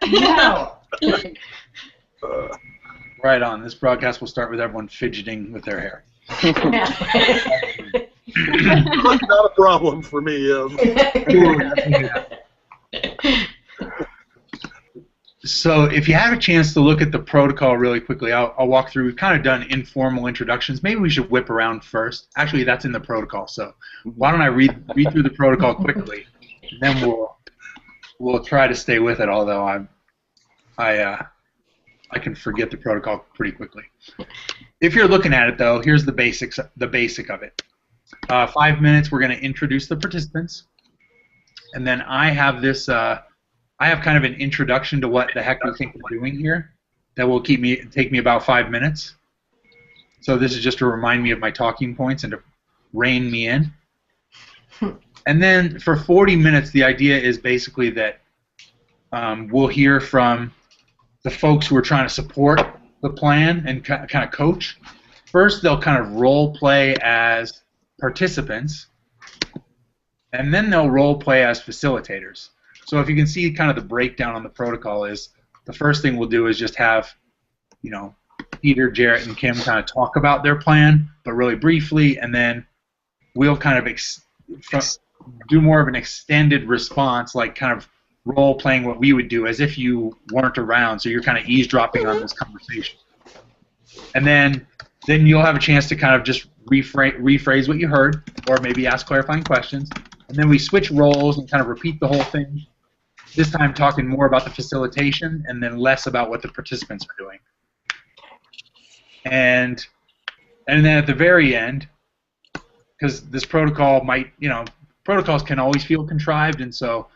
No. Right on. This broadcast will start with everyone fidgeting with their hair. Not a problem for me. So if you have a chance to look at the protocol really quickly, I'll walk through. We've kind of done informal introductions. Maybe we should whip around first. Actually, that's in the protocol. So why don't I read through the protocol quickly, and then we'll try to stay with it. Although I can forget the protocol pretty quickly. If you're looking at it though, here's the basics. The basic of it. 5 minutes. We're going to introduce the participants, and then I have this. I have kind of an introduction to what the heck we think we're doing here that will take me about 5 minutes. So this is just to remind me of my talking points and to rein me in. And then for 40 minutes, the idea is basically that we'll hear from the folks who are trying to support the plan and kind of coach. First, they'll kind of role play as participants, and then they'll role play as facilitators. So if you can see kind of the breakdown on the protocol is the first thing we'll do is just have, Peter, Jarrett, and Kim kind of talk about their plan, but really briefly, and then we'll kind of do more of an extended response, like kind of role-playing what we would do as if you weren't around, so you're kind of eavesdropping on this conversation. And then you'll have a chance to kind of just rephrase what you heard, or maybe ask clarifying questions. And then we switch roles and kind of repeat the whole thing. This time talking more about the facilitation and then less about what the participants are doing. And then at the very end, because this protocol protocols can always feel contrived, and so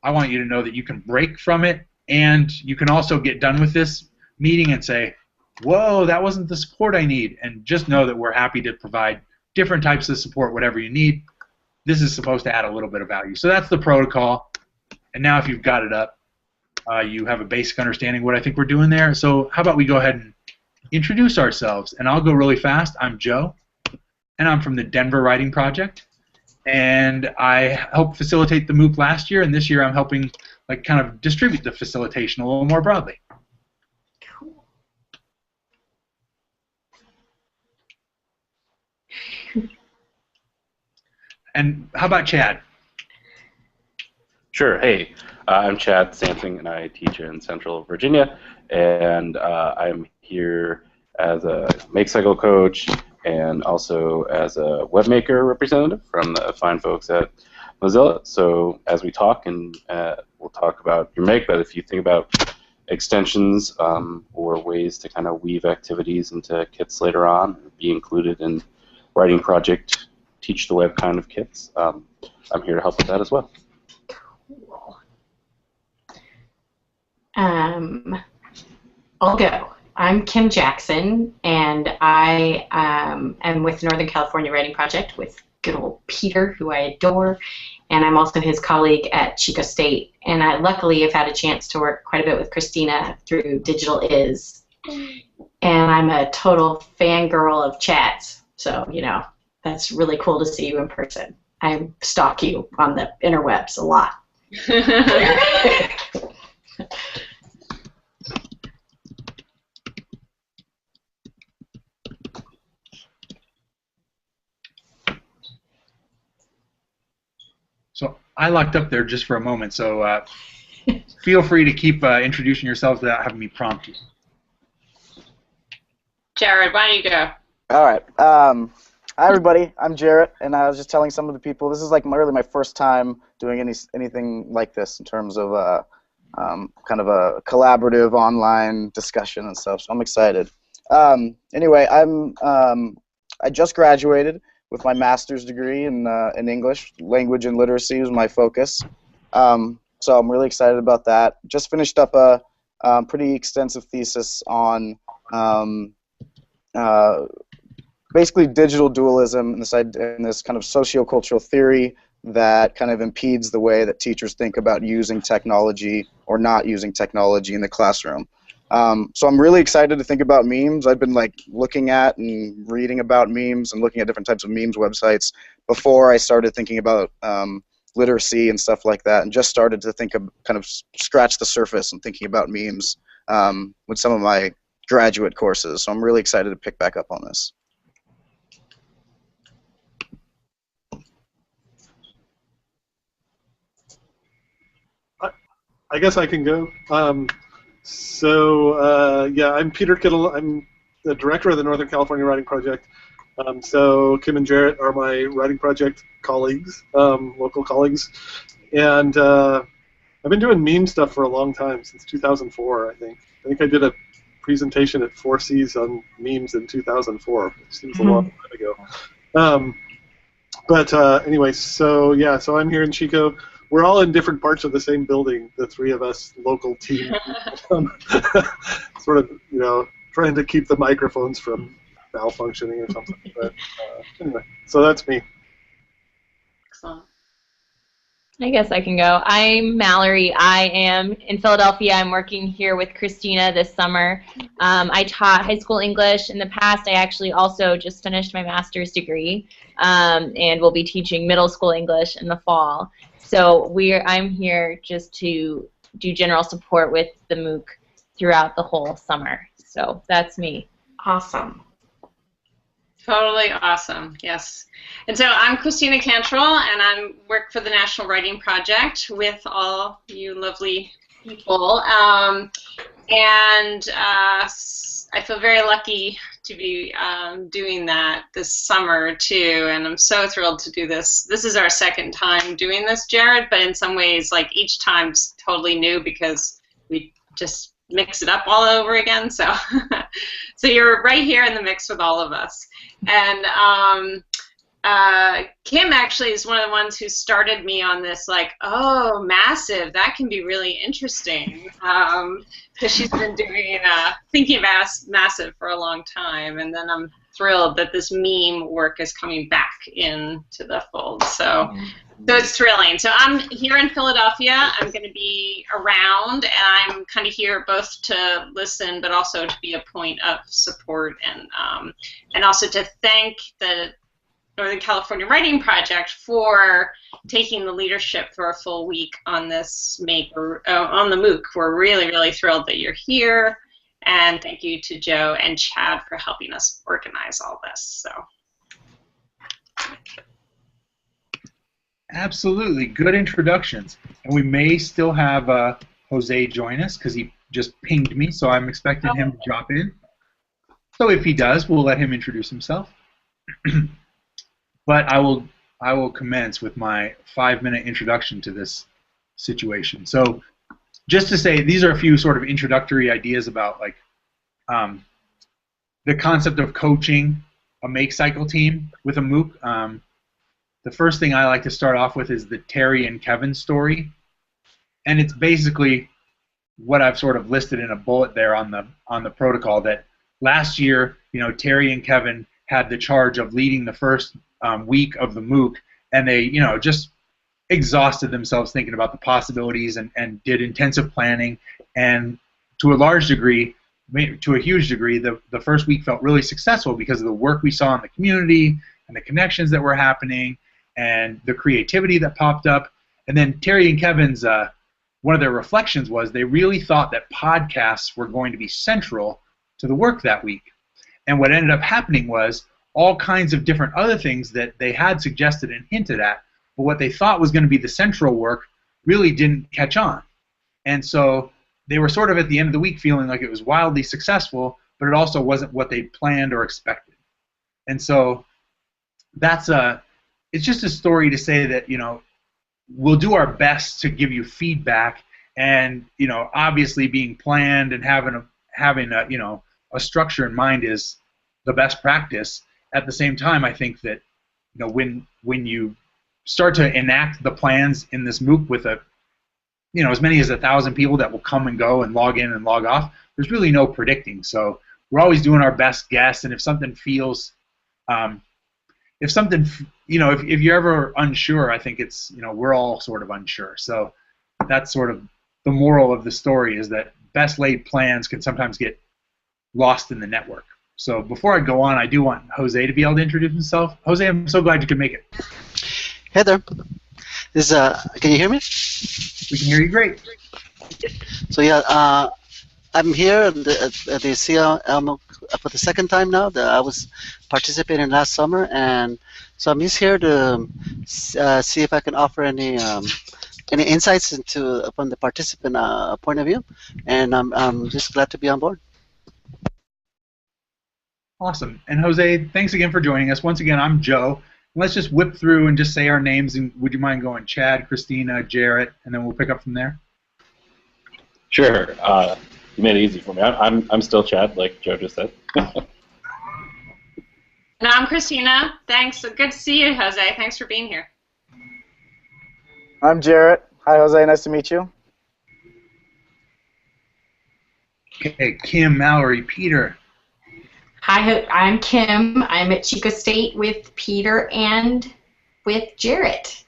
I want you to know that you can break from it, and you can also get done with this meeting and say, whoa, that wasn't the support I need, and just know that we're happy to provide different types of support, whatever you need. This is supposed to add a little bit of value. So that's the protocol. And now if you've got it up, you have a basic understanding of what I think we're doing there. So how about we go ahead and introduce ourselves. And I'll go really fast. I'm Joe, and I'm from the Denver Writing Project. And I helped facilitate the MOOC last year, and this year I'm helping kind of distribute the facilitation a little more broadly. Cool. And how about Chad? Sure. Hey, I'm Chad Sansing, and I teach in Central Virginia, and I'm here as a Make Cycle coach and also as a webmaker representative from the fine folks at Mozilla. So as we talk, and we'll talk about your Make, but if you think about extensions or ways to kind of weave activities into kits later on, be included in writing project, teach the web kind of kits, I'm here to help with that as well. Cool. I'll go. I'm Kim Jackson, and I am with Northern California Writing Project with good old Peter, who I adore, and I'm also his colleague at Chico State. And I luckily have had a chance to work quite a bit with Christina through Digital Is. And I'm a total fangirl of Chad's, so, that's really cool to see you in person. I stalk you on the interwebs a lot. So I locked up there just for a moment, so feel free to keep introducing yourselves without having me prompt you. Jared, why don't you go? All right. Hi, everybody. I'm Jarrett, and I was just telling some of the people, this is really my first time doing anything like this in terms of kind of a collaborative online discussion and stuff, so I'm excited. Anyway, I just graduated with my master's degree in English. Language and literacy was my focus, so I'm really excited about that. Just finished up a pretty extensive thesis on basically digital dualism and this kind of sociocultural theory that kind of impedes the way that teachers think about using technology or not using technology in the classroom. So I'm really excited to think about memes. I've been looking at and reading about memes and looking at different types of memes websites before I started thinking about literacy and stuff like that, and just started to think of kind of scratch the surface and thinking about memes with some of my graduate courses. So I'm really excited to pick back up on this. I guess I can go. Yeah, I'm Peter Kittle. I'm the director of the Northern California Writing Project. So Kim and Jarrett are my writing project colleagues, local colleagues. And I've been doing meme stuff for a long time, since 2004, I think. I think I did a presentation at 4Cs on memes in 2004, which seems a long time ago. Anyway, so yeah, so I'm here in Chico. We're all in different parts of the same building, the three of us local team. Sort of, trying to keep the microphones from malfunctioning or something. But anyway, so that's me. Excellent. I guess I can go. I'm Mallory. I am in Philadelphia. I'm working here with Christina this summer. I taught high school English in the past. I actually also just finished my master's degree and will be teaching middle school English in the fall. So I'm here just to do general support with the MOOC throughout the whole summer. So that's me. Awesome. Totally awesome, yes. And so I'm Christina Cantrell, and I work for the National Writing Project with all you lovely people. I feel very lucky to be doing that this summer, too, and I'm so thrilled to do this. This is our second time doing this, Jared, but in some ways, like, each time's totally new because we just mix it up all over again. So, so you're right here in the mix with all of us. And Kim actually is one of the ones who started me on this, like, oh, massive, that can be really interesting, because she's been doing thinking about massive for a long time, and then I'm thrilled that this meme work is coming back into the fold. So it's thrilling. So I'm here in Philadelphia. I'm going to be around, and I'm kind of here both to listen, but also to be a point of support, and also to thank the Northern California Writing Project for taking the leadership for a full week on this on the MOOC. We're really, really thrilled that you're here, and thank you to Joe and Chad for helping us organize all this. So. Absolutely, good introductions. And we may still have Jose join us because he just pinged me, so I'm expecting him to drop in. So if he does, we'll let him introduce himself. But I will commence with my 5-minute introduction to this situation. So just to say, these are a few sort of introductory ideas about like the concept of coaching a make cycle team with a MOOC. The first thing I like to start off with is the Terry and Kevin story, and it's basically what I've sort of listed in a bullet there on the protocol. That last year, Terry and Kevin had the charge of leading the first week of the MOOC, and they, just exhausted themselves thinking about the possibilities and did intensive planning, and to a large degree, to a huge degree, the first week felt really successful because of the work we saw in the community and the connections that were happening and the creativity that popped up. And then Terry and Kevin's, one of their reflections was they really thought that podcasts were going to be central to the work that week. And what ended up happening was all kinds of different other things that they had suggested and hinted at, but what they thought was going to be the central work really didn't catch on. And so they were sort of at the end of the week feeling like it was wildly successful, but it also wasn't what they planned or expected. And so it's just a story to say that, we'll do our best to give you feedback, and, obviously being planned and having a structure in mind is the best practice. At the same time, I think that, when you start to enact the plans in this MOOC with as many as 1,000 people that will come and go and log in and log off, there's really no predicting. So we're always doing our best guess, and if something feels, if you're ever unsure, I think it's, we're all sort of unsure. So that's sort of the moral of the story, is that best laid plans can sometimes get lost in the network. So before I go on, I do want Jose to be able to introduce himself. Jose, I'm so glad you could make it. Hey there. Can you hear me? We can hear you great. So yeah, I'm here at the CLMOOC for the second time now. I was participating last summer, and so I'm just here to see if I can offer any insights upon the participant point of view, and I'm just glad to be on board. Awesome. And Jose, thanks again for joining us. Once again, I'm Joe. Let's just whip through and just say our names. And would you mind going Chad, Christina, Jarrett, and then we'll pick up from there? Sure. You made it easy for me. I'm still Chad, like Joe just said. And I'm Christina. Thanks. Good to see you, Jose. Thanks for being here. I'm Jarrett. Hi, Jose. Nice to meet you. Okay, Kim, Mallory, Peter. Hi, I'm Kim. I'm at Chico State with Peter and with Jarrett.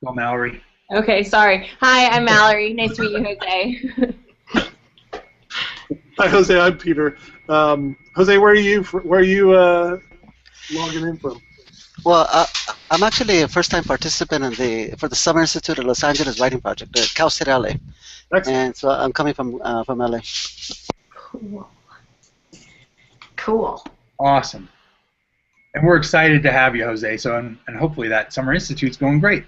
Well, Mallory. Okay, sorry. Hi, I'm Mallory. Nice to meet you, Jose. Hi, Jose. I'm Peter. Jose, where are you logging in from? Well, I'm actually a first-time participant for the Summer Institute of Los Angeles Writing Project at Cal State LA. Excellent. And so I'm coming from LA. Cool. Cool. Awesome. And we're excited to have you, Jose. So, and hopefully that Summer Institute's going great.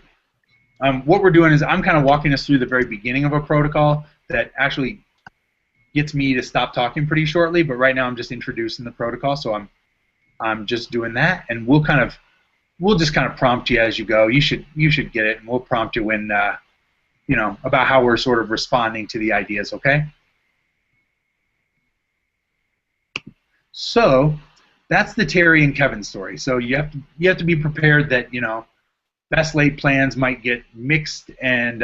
What we're doing is I'm kind of walking us through the very beginning of a protocol that actually gets me to stop talking pretty shortly. But right now I'm just introducing the protocol, so I'm just doing that, and we'll just kind of prompt you as you go. You should get it, and we'll prompt you when about how we're sort of responding to the ideas. Okay. So that's the Terry and Kevin story. So you have to be prepared that best laid plans might get mixed and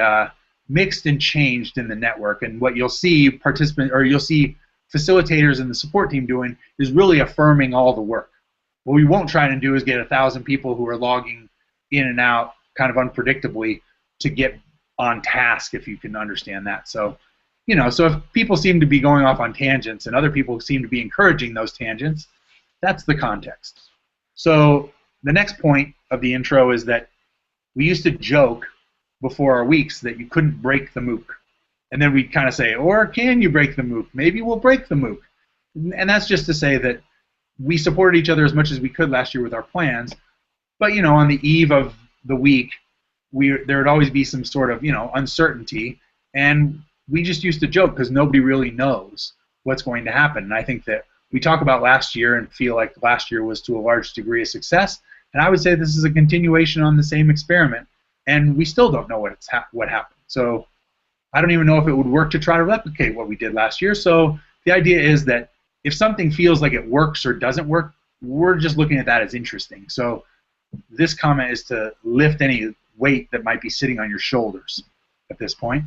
changed in the network, and what you'll see facilitators and the support team doing is really affirming all the work. What we won't try to do is get 1,000 people who are logging in and out kind of unpredictably to get on task, if you can understand that. So, so if people seem to be going off on tangents and other people seem to be encouraging those tangents, that's the context. So the next point of the intro is that we used to joke before our weeks that you couldn't break the MOOC. And then we'd kind of say, or can you break the MOOC? Maybe we'll break the MOOC. And that's just to say that we supported each other as much as we could last year with our plans, but on the eve of the week, there would always be some sort of uncertainty, and we just used to joke because nobody really knows what's going to happen. And I think that we talk about last year and feel like last year was to a large degree a success, and I would say this is a continuation on the same experiment, and we still don't know what happened. So I don't even know if it would work to try to replicate what we did last year. So the idea is that if something feels like it works or doesn't work, we're just looking at that as interesting. So this comment is to lift any weight that might be sitting on your shoulders at this point.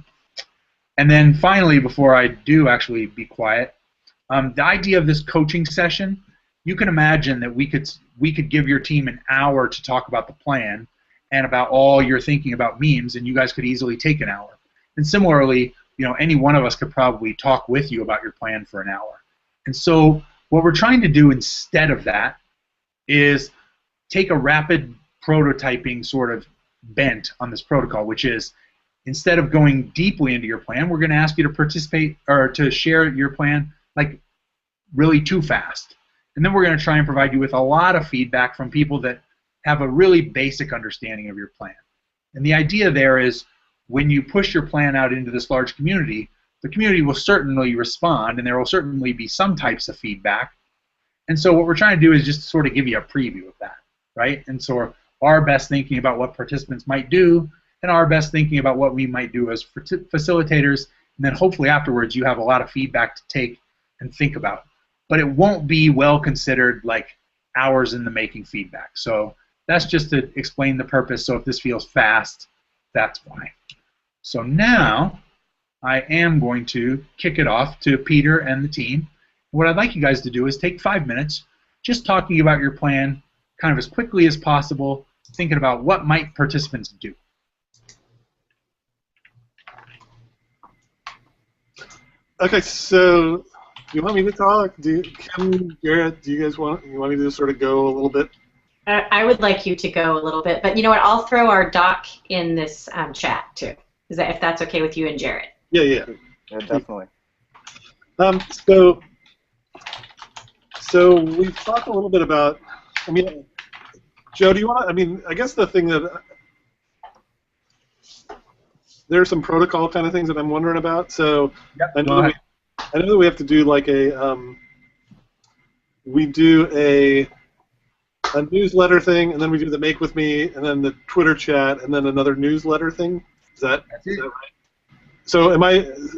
And then finally, before I do actually be quiet, the idea of this coaching session, you can imagine that we could give your team an hour to talk about the plan and about all your thinking about memes, and you guys could easily take an hour. And similarly, any one of us could probably talk with you about your plan for an hour. And so what we're trying to do instead of that is take a rapid prototyping sort of bent on this protocol, which is instead of going deeply into your plan, we're going to ask you to participate or to share your plan like really too fast. And then we're going to try and provide you with a lot of feedback from people that have a really basic understanding of your plan. And the idea there is when you push your plan out into this large community, the community will certainly respond, and there will certainly be some types of feedback. And so what we're trying to do is just sort of give you a preview of that, right? And so our best thinking about what participants might do, and our best thinking about what we might do as facilitators, and then hopefully afterwards you have a lot of feedback to take and think about. But it won't be well considered like hours in the making feedback. So that's just to explain the purpose. So if this feels fast, that's why. So now I am going to kick it off to Peter and the team. What I'd like you guys to do is take 5 minutes just talking about your plan kind of as quickly as possible, thinking about what might participants do. Okay, so you want me to talk? Kim, Garrett, do you guys want me to just sort of go a little bit? I would like you to go a little bit, but you know what? I'll throw our doc in this chat too. Is that if that's okay with you and Jarrett? Yeah. Yeah, definitely. So we've talked a little bit about. I mean, Joe, do you want to? I mean, I guess the thing that there are some protocol kind of things that I'm wondering about. So Yep, I know that we have to do like we do a newsletter thing, and then we do the Make With Me, and then the Twitter chat, and then another newsletter thing. Is that right?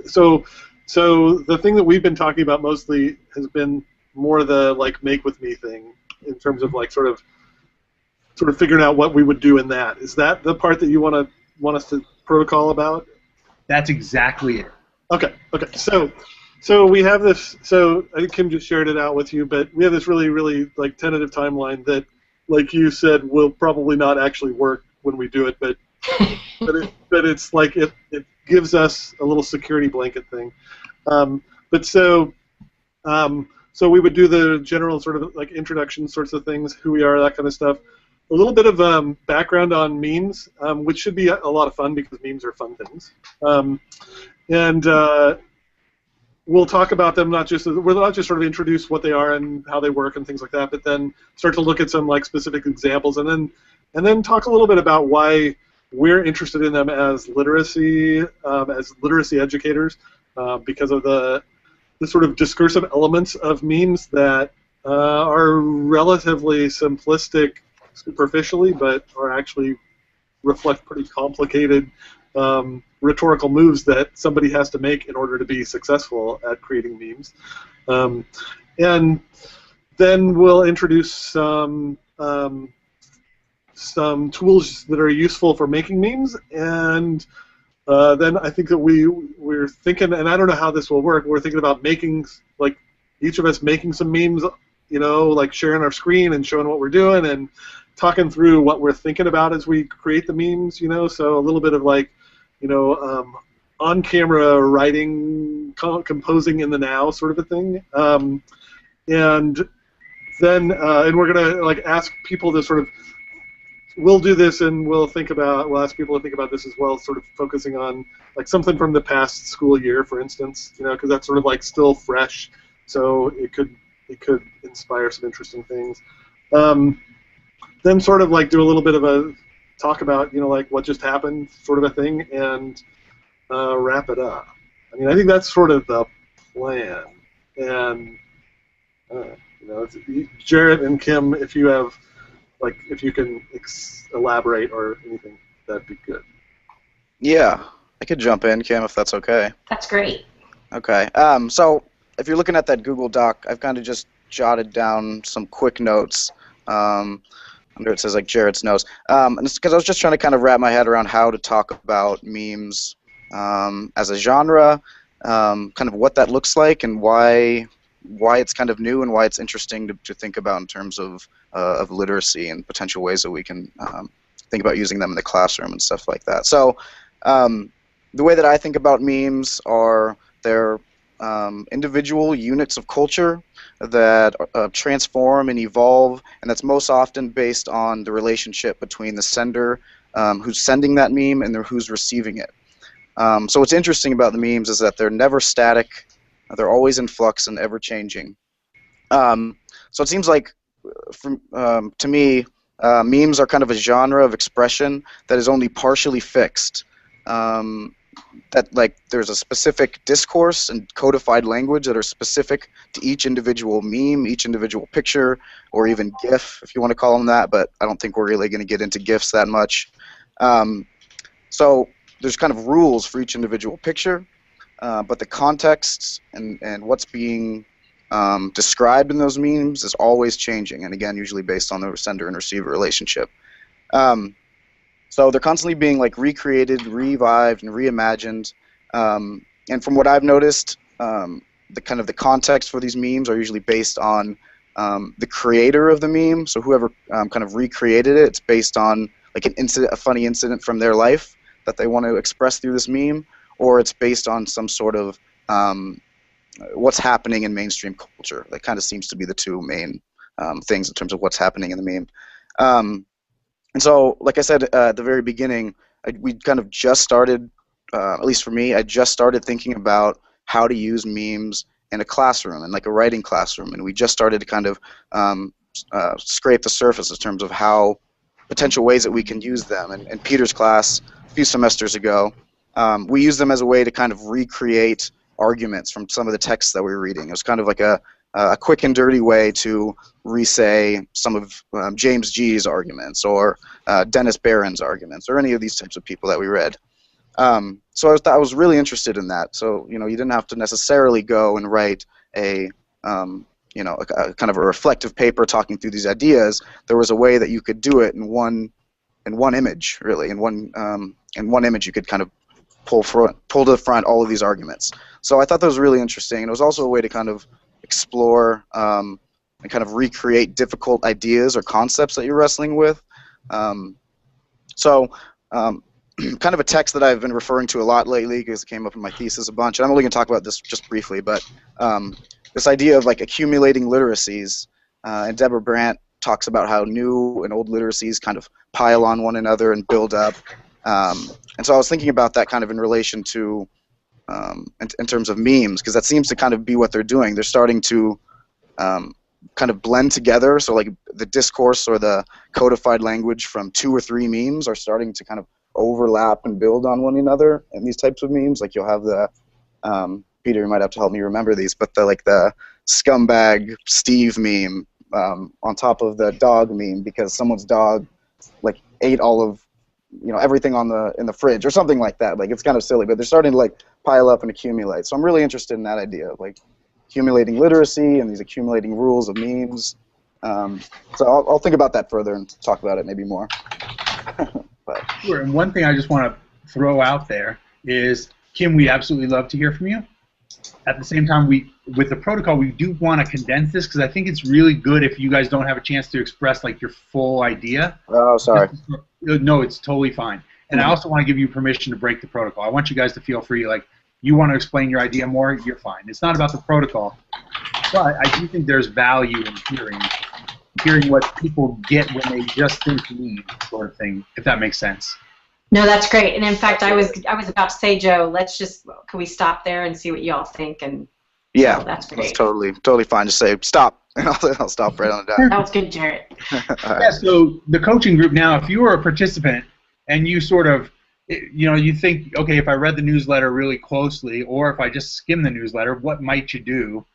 So so the thing that we've been talking about mostly has been more the like Make With Me thing in terms of like sort of figuring out what we would do in that. Is that the part that you want us to protocol about? That's exactly it. Okay. So we have this. So I think Kim just shared it out with you, but we have this really like tentative timeline that, like you said, will probably not actually work when we do it, but it's like it gives us a little security blanket thing. So we would do the general sort of like introduction sorts of things, who we are, that kind of stuff. A little bit of background on memes, which should be a lot of fun because memes are fun things. We'll talk about them, we'll not just sort of introduce what they are and how they work and things like that, but then start to look at some like specific examples, and then talk a little bit about why we're interested in them as literacy educators, because of the sort of discursive elements of memes that are relatively simplistic superficially, but are actually reflect pretty complicated rhetorical moves that somebody has to make in order to be successful at creating memes. And then we'll introduce some tools that are useful for making memes, and then I think that we're thinking, and I don't know how this will work, we're thinking about making, like, each of us making some memes, like sharing our screen and showing what we're doing and talking through what we're thinking about as we create the memes, so a little bit of like, on-camera writing, composing in the now sort of a thing. And then we're gonna like ask people to sort of, we'll do this and we'll ask people to think about this as well, sort of focusing on like something from the past school year, for instance, because that's sort of like still fresh, so it could inspire some interesting things. Then sort of like do a little bit of a talk about, like what just happened, sort of a thing, and wrap it up. I mean, I think that's sort of the plan. And Jarrett and Kim, if you have, like, if you can elaborate or anything, that'd be good. Yeah, I could jump in, Kim, if that's okay. That's great. Okay. So if you're looking at that Google Doc, I've kind of just jotted down some quick notes. Under it says like Jarrett's notes, and it's because I was just trying to kind of wrap my head around how to talk about memes as a genre, kind of what that looks like, and why it's kind of new and why it's interesting to think about in terms of literacy and potential ways that we can think about using them in the classroom and stuff like that. So the way that I think about memes are they're individual units of culture that transform and evolve, and that's most often based on the relationship between the sender, who's sending that meme, and who's receiving it. So what's interesting about the memes is that they're never static, they're always in flux and ever-changing. So it seems like, to me, memes are kind of a genre of expression that is only partially fixed. That like there's a specific discourse and codified language that are specific to each individual meme, each individual picture, or even GIF, if you want to call them that, but I don't think we're really going to get into GIFs that much. So there's kind of rules for each individual picture, but the context and what's being described in those memes is always changing, and again, usually based on the sender and receiver relationship. So they're constantly being like recreated, revived, and reimagined. And from what I've noticed, the context for these memes are usually based on the creator of the meme. So whoever kind of recreated it, it's based on like an incident, a funny incident from their life that they want to express through this meme, or it's based on some sort of what's happening in mainstream culture. That kind of seems to be the two main things in terms of what's happening in the meme. And so, like I said at the very beginning, we kind of just started, at least for me, I just started thinking about how to use memes in a classroom, in like a writing classroom, and we just started to kind of scrape the surface in terms of how potential ways that we can use them. And in Peter's class a few semesters ago, we used them as a way to kind of recreate arguments from some of the texts that we were reading. It was kind of like a quick and dirty way to re-say some of James G's arguments or Dennis Barron's arguments or any of these types of people that we read. So I was really interested in that. So you didn't have to necessarily go and write a a kind of a reflective paper talking through these ideas. There was a way that you could do it in one image, really. In one image, you could kind of pull to the front all of these arguments. So I thought that was really interesting, and it was also a way to kind of explore and kind of recreate difficult ideas or concepts that you're wrestling with. Kind of a text that I've been referring to a lot lately because it came up in my thesis a bunch, and I'm only going to talk about this just briefly, but this idea of like accumulating literacies, and Deborah Brandt talks about how new and old literacies kind of pile on one another and build up. And so I was thinking about that kind of in relation to, in terms of memes, because that seems to kind of be what they're doing. They're starting to kind of blend together. So like the discourse or the codified language from 2 or 3 memes are starting to kind of overlap and build on one another in these types of memes. Like you'll have the, Peter, you might have to help me remember these, but the scumbag Steve meme on top of the dog meme because someone's dog like ate all of everything in the fridge or something like that. Like it's kind of silly, but they're starting to like pile up and accumulate. So I'm really interested in that idea of like accumulating literacy and these accumulating rules of memes. So I'll think about that further and talk about it maybe more. But. Sure, and one thing I just want to throw out there is, Kim, we absolutely love to hear from you. At the same time, with the protocol, we do want to condense this because I think it's really good if you guys don't have a chance to express like your full idea. Oh, sorry. No, it's totally fine. And I also want to give you permission to break the protocol. I want you guys to feel free, like you want to explain your idea more, you're fine. It's not about the protocol, but I do think there's value in hearing what people get when they just think meme sort of thing, if that makes sense. No, that's great. And in fact, I was about to say, Joe, can we stop there and see what you all think? And yeah, so that's great. That's totally fine. Just say stop, and I'll stop right on the dot. That was good, Jarrett. Yeah. So the coaching group now, if you were a participant and you sort of, you think, okay, if I read the newsletter really closely, or if I just skim the newsletter, what might you do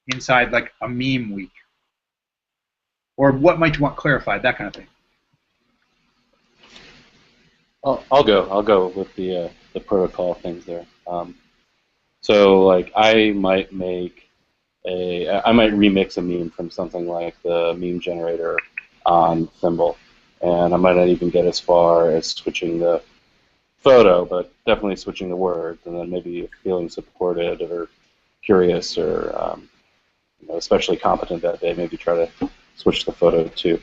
inside like a meme week? Or what might you want clarified, that kind of thing. I'll go with the protocol things there. So like I might remix a meme from something like the meme generator on Thimble, and I might not even get as far as switching the photo, but definitely switching the words, and then maybe feeling supported or curious or especially competent that day, maybe try to switch the photo too.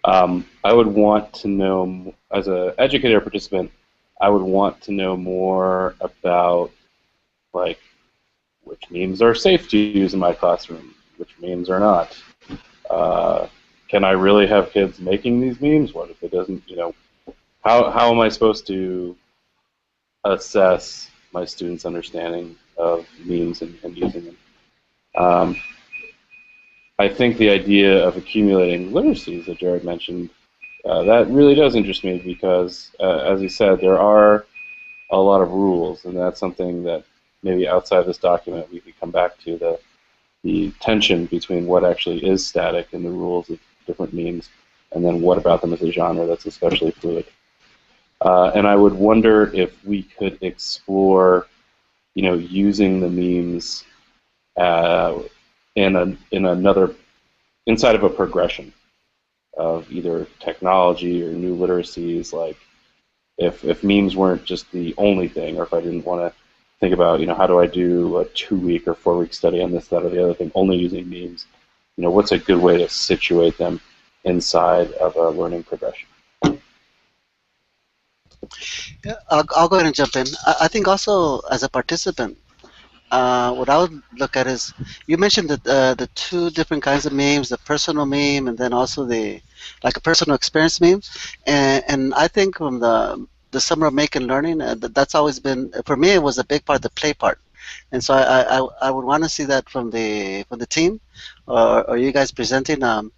I would want to know, as an educator participant, I would want to know more about, like, which memes are safe to use in my classroom, which memes are not. Can I really have kids making these memes? What if it doesn't, how am I supposed to assess my students' understanding of memes and using them? I think the idea of accumulating literacies that Jared mentioned, that really does interest me because, as he said, there are a lot of rules, and that's something that maybe outside this document we could come back to, the tension between what actually is static in the rules of different memes, and then what about them as a genre that's especially fluid. And I would wonder if we could explore, using the memes inside of a progression of either technology or new literacies. Like if memes weren't just the only thing, or if I didn't want to think about, how do I do a 2-week or 4-week study on this, that, or the other thing, only using memes, what's a good way to situate them inside of a learning progression? Yeah, I'll go ahead and jump in. I think also as a participant, what I would look at is you mentioned that the two different kinds of memes, the personal meme and then also the like a personal experience meme, and I think from the summer of make and learning, that's always been for me. It was a big part, the play part, and so I would want to see that from the team, or you guys presenting an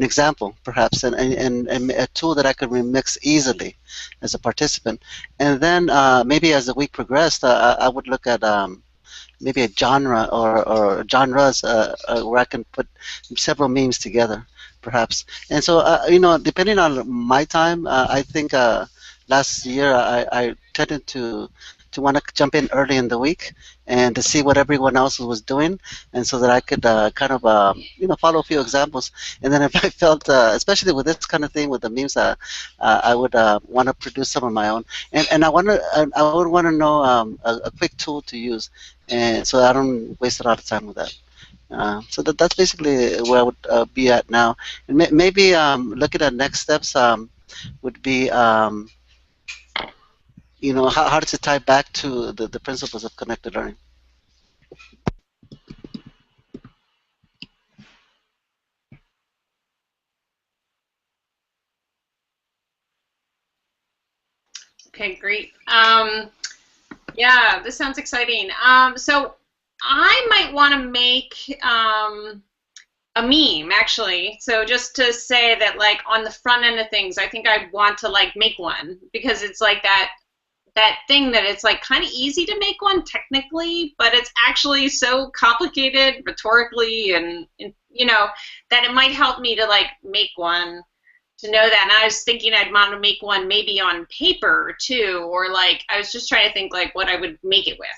example perhaps, and a tool that I could remix easily as a participant, and then maybe as the week progressed, I would look at maybe a genre or genres where I can put several memes together, perhaps. And so, depending on my time, I think last year I tended to want to jump in early in the week and to see what everyone else was doing, and so that I could kind of follow a few examples. And then if I felt, especially with this kind of thing with the memes, I would want to produce some of my own. And I would want to know a quick tool to use, and so I don't waste a lot of time with that. So that's basically where I would be at now. And maybe looking at next steps would be how does it tie back to the principles of connected learning? Okay, great. Yeah, this sounds exciting. So I might want to make a meme, actually. So just to say that, like, on the front end of things, I think I'd want to, like, make one, because it's like that thing that it's, like, kind of easy to make one technically, but it's actually so complicated rhetorically and that it might help me to, like, make one, to know that. And I was thinking I'd want to make one maybe on paper too, or like I was just trying to think like what I would make it with.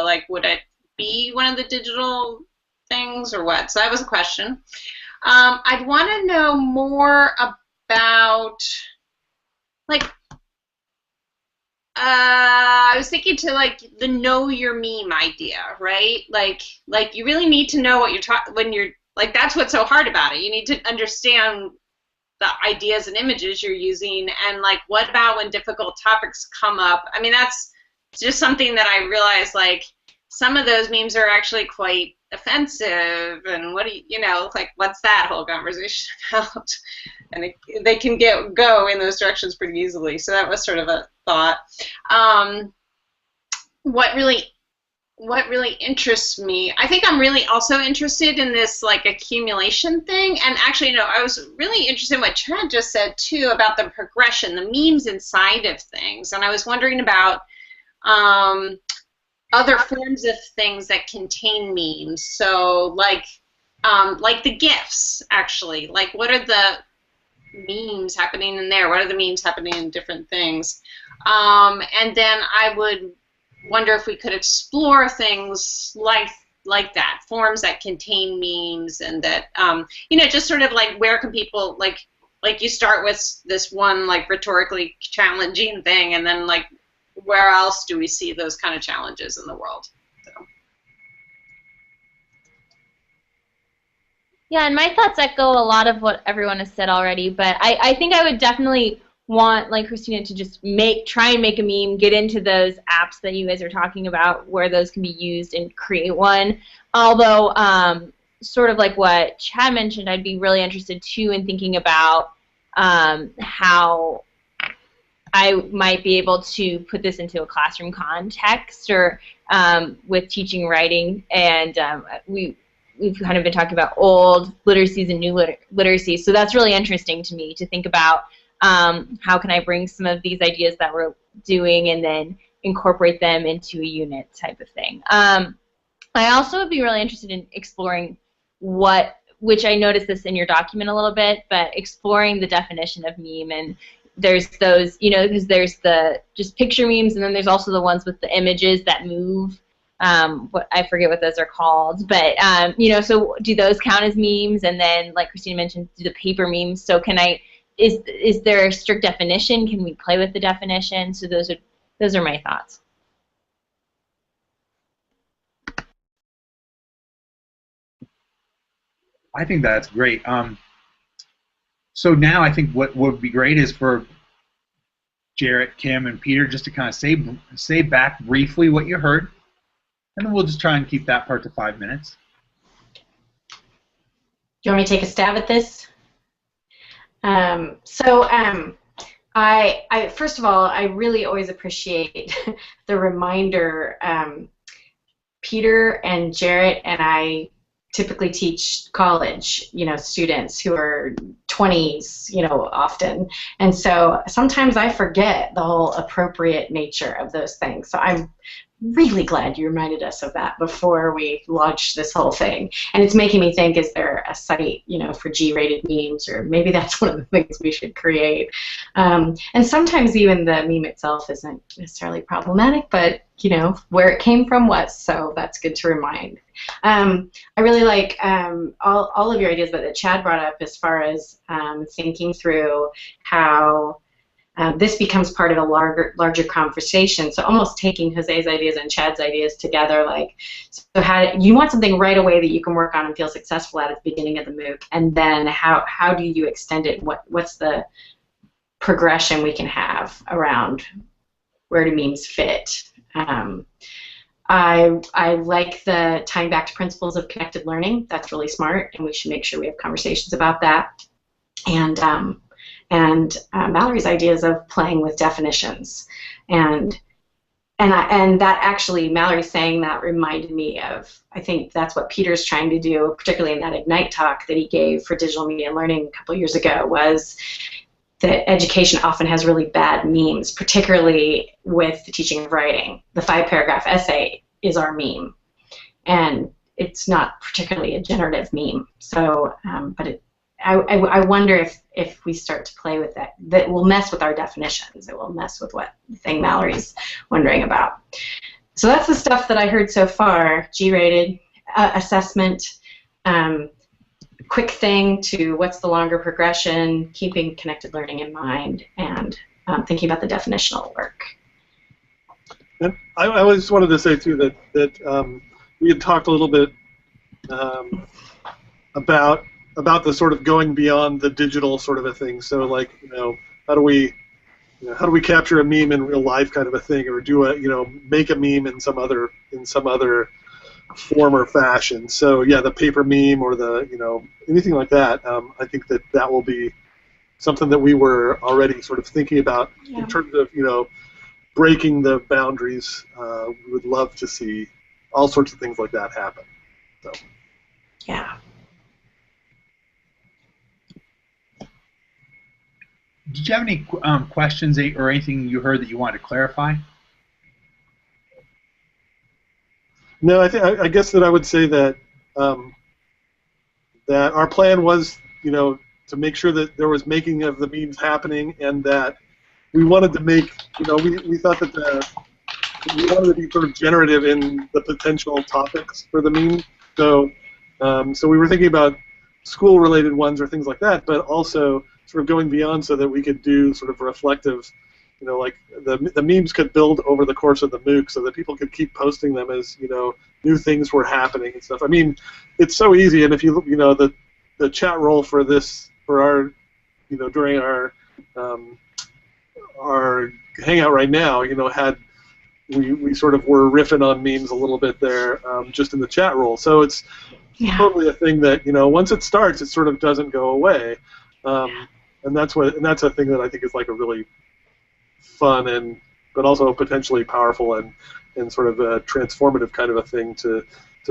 Like would it be one of the digital things or what? So that was a question. I'd want to know more about like I was thinking to like the know your meme idea, right? Like you really need to know what you're talking when you're like that's what's so hard about it. You need to understand the ideas and images you're using, and like what about when difficult topics come up. I mean, that's just something that I realized, like some of those memes are actually quite offensive, and what do like what's that whole conversation about? And they can go in those directions pretty easily. So that was sort of a thought. What really interests me, I think I'm really also interested in this like accumulation thing. And actually, I was really interested in what Chad just said too about the progression, the memes inside of things. And I was wondering about other forms of things that contain memes. So like the GIFs, actually. Like what are the memes happening in there? What are the memes happening in different things? And then I would wonder if we could explore things like that, forms that contain memes, and that just sort of like where can people like you start with this one like rhetorically challenging thing, and then like where else do we see those kind of challenges in the world? So. Yeah, and my thoughts echo a lot of what everyone has said already, but I think I would definitely want, like Christina, to just try and make a meme, get into those apps that you guys are talking about where those can be used and create one. Although, sort of like what Chad mentioned, I'd be really interested too in thinking about how I might be able to put this into a classroom context or with teaching writing. And we've kind of been talking about old literacies and new literacies. So that's really interesting to me to think about. How can I bring some of these ideas that we're doing and then incorporate them into a unit type of thing. I also would be really interested in exploring which I noticed this in your document a little bit, but exploring the definition of meme. And there's those, because there's the just picture memes, and then there's also the ones with the images that move. I forget what those are called, but so do those count as memes? And then, like Christina mentioned, do the paper memes. So is there a strict definition? Can we play with the definition? So those are my thoughts. I think that's great. So now I think what would be great is for Jarrett, Kim, and Peter just to kind of say back briefly what you heard, and then we'll just try and keep that part to 5 minutes. Do you want me to take a stab at this? I first of all, I really always appreciate the reminder. Peter and Jarrett and I typically teach college, students who are 20s, often. And so sometimes I forget the whole appropriate nature of those things. So I'm really glad you reminded us of that before we launched this whole thing. And it's making me think, is there a site, for G-rated memes, or maybe that's one of the things we should create. And sometimes even the meme itself isn't necessarily problematic, but, where it came from was, so that's good to remind. I really like all of your ideas that Chad brought up as far as thinking through how this becomes part of a larger conversation. So almost taking Jose's ideas and Chad's ideas together, so how you want something right away that you can work on and feel successful at the beginning of the MOOC, and then how do you extend it? What's the progression we can have around where do memes fit? I like the tying back to principles of connected learning. That's really smart, and we should make sure we have conversations about that. And Mallory's ideas of playing with definitions, and that actually, Mallory saying that reminded me of, I think that's what Peter's trying to do, particularly in that Ignite talk that he gave for digital media learning a couple years ago, was that education often has really bad memes, particularly with the teaching of writing. The 5-paragraph essay is our meme, and it's not particularly a generative meme. So, but I wonder if we start to play with that will mess with our definitions. It will mess with what the thing Mallory's wondering about. So that's the stuff that I heard so far. G-rated assessment, quick thing to what's the longer progression, keeping connected learning in mind, and thinking about the definitional work. And I just wanted to say too that we had talked a little bit about the sort of going beyond the digital sort of a thing. So how do we capture a meme in real life kind of a thing, or make a meme in some other form or fashion. So yeah, the paper meme or the anything like that. I think that will be something that we were already sort of thinking about in terms of breaking the boundaries. We would love to see all sorts of things like that happen. So yeah. Did you have any questions or anything you heard that you wanted to clarify? No, I guess that I would say that that our plan was, to make sure that there was making of the memes happening, and that we wanted to make, we thought that we wanted to be sort of generative in the potential topics for the meme. So, so we were thinking about school-related ones or things like that, but also sort of going beyond so that we could do sort of reflective, like the memes could build over the course of the MOOC so that people could keep posting them as, new things were happening and stuff. I mean, it's so easy, and if you the chat roll for our, during our hangout right now, we sort of were riffing on memes a little bit there, just in the chat roll. So it's totally a thing that, once it starts, it sort of doesn't go away. And that's a thing that I think is like a really fun but also potentially powerful and sort of a transformative kind of a thing to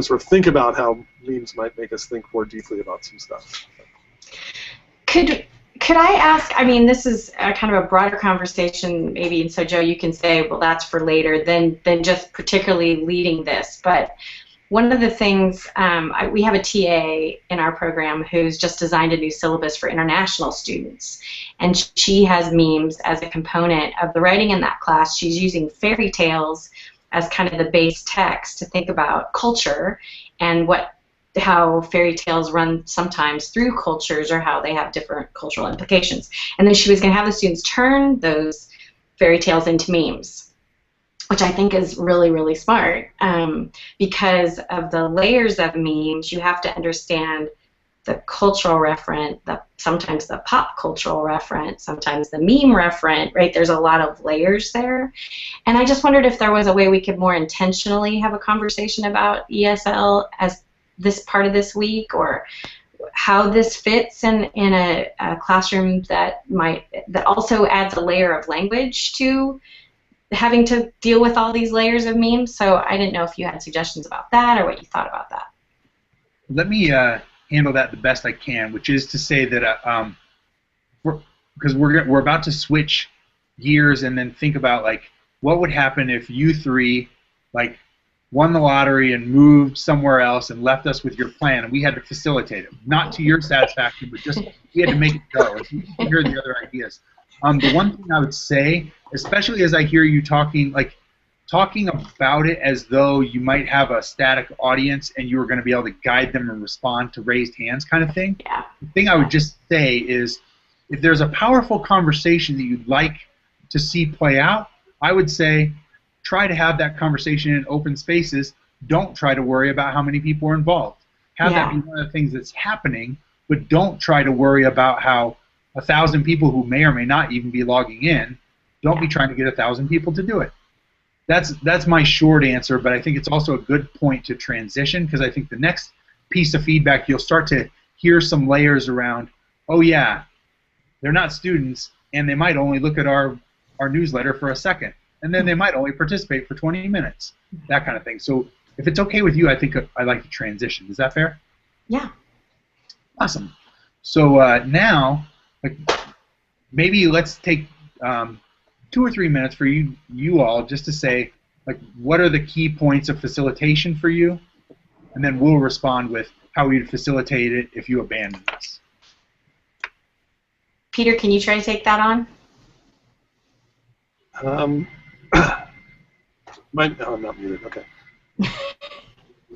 sort of think about how memes might make us think more deeply about some stuff. Could I ask, I mean, this is kind of a broader conversation maybe, and so Joe, you can say, well, that's for later, than just particularly leading this, but one of the things, we have a TA in our program who's just designed a new syllabus for international students, and she has memes as a component of the writing in that class. She's using fairy tales as kind of the base text to think about culture and how fairy tales run sometimes through cultures, or how they have different cultural implications. And then she was going to have the students turn those fairy tales into memes, which I think is really, really smart, because of the layers of memes. You have to understand the cultural referent, sometimes the pop cultural referent, sometimes the meme referent, right? There's a lot of layers there. And I just wondered if there was a way we could more intentionally have a conversation about ESL as this part of this week, or how this fits in a classroom that also adds a layer of language to having to deal with all these layers of memes. So I didn't know if you had suggestions about that or what you thought about that. Let me handle that the best I can, which is to say that because we're about to switch gears and then think about like what would happen if you three like won the lottery and moved somewhere else and left us with your plan, and we had to facilitate it, not to your satisfaction, but just we had to make it go. And we can hear the other ideas. The one thing I would say, especially as I hear you talking about it as though you might have a static audience and you were going to be able to guide them and respond to raised hands kind of thing. Yeah. The thing I would just say is if there's a powerful conversation that you'd like to see play out, I would say try to have that conversation in open spaces. Don't try to worry about how many people are involved. Have that be one of the things that's happening, but don't try to worry about how 1,000 people who may or may not even be logging in, don't be trying to get 1,000 people to do it. That's my short answer, but I think it's also a good point to transition, because I think the next piece of feedback you'll start to hear some layers around, oh yeah, they're not students, and they might only look at our newsletter for a second, and then they might only participate for 20 minutes, that kind of thing. So if it's okay with you, I think I'd like to transition. Is that fair? Yeah. Awesome. So now, maybe let's take 2 or 3 minutes for you all just to say, like, what are the key points of facilitation for you, and then we'll respond with how we'd facilitate it if you abandon us. Peter, can you try to take that on? I'm not muted. Okay.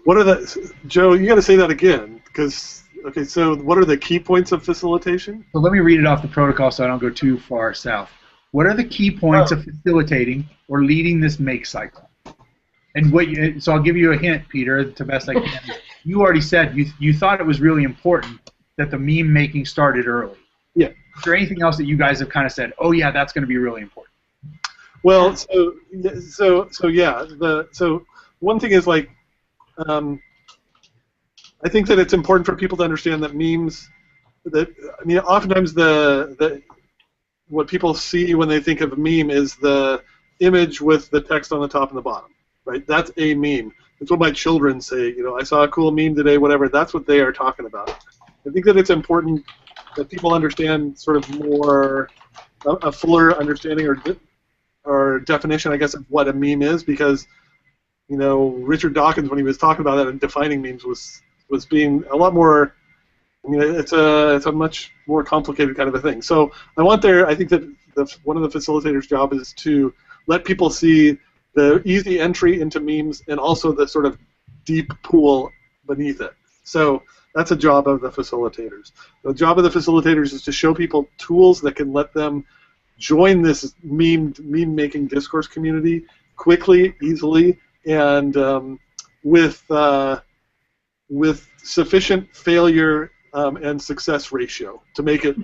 What are the Joe? You got to say that again, because okay. So what are the key points of facilitation? So let me read it off the protocol so I don't go too far south. What are the key points of facilitating or leading this make cycle? And so I'll give you a hint, Peter, to best I can. You already said you thought it was really important that the meme making started early. Yeah. Is there anything else that you guys have kind of said, oh yeah, that's going to be really important? Well, so one thing is like, I think that it's important for people to understand that memes, oftentimes what people see when they think of a meme is the image with the text on the top and the bottom, right? That's a meme. That's what my children say. I saw a cool meme today, whatever. That's what they are talking about. I think that it's important that people understand sort of more, a fuller understanding or definition, I guess, of what a meme is, because, Richard Dawkins, when he was talking about that and defining memes, was being a lot more. It's a much more complicated kind of a thing. So I think that one of the facilitators' job is to let people see the easy entry into memes and also the sort of deep pool beneath it. So that's a job of the facilitators. The job of the facilitators is to show people tools that can let them join this meme-making discourse community quickly, easily, and with sufficient failure and success ratio to make it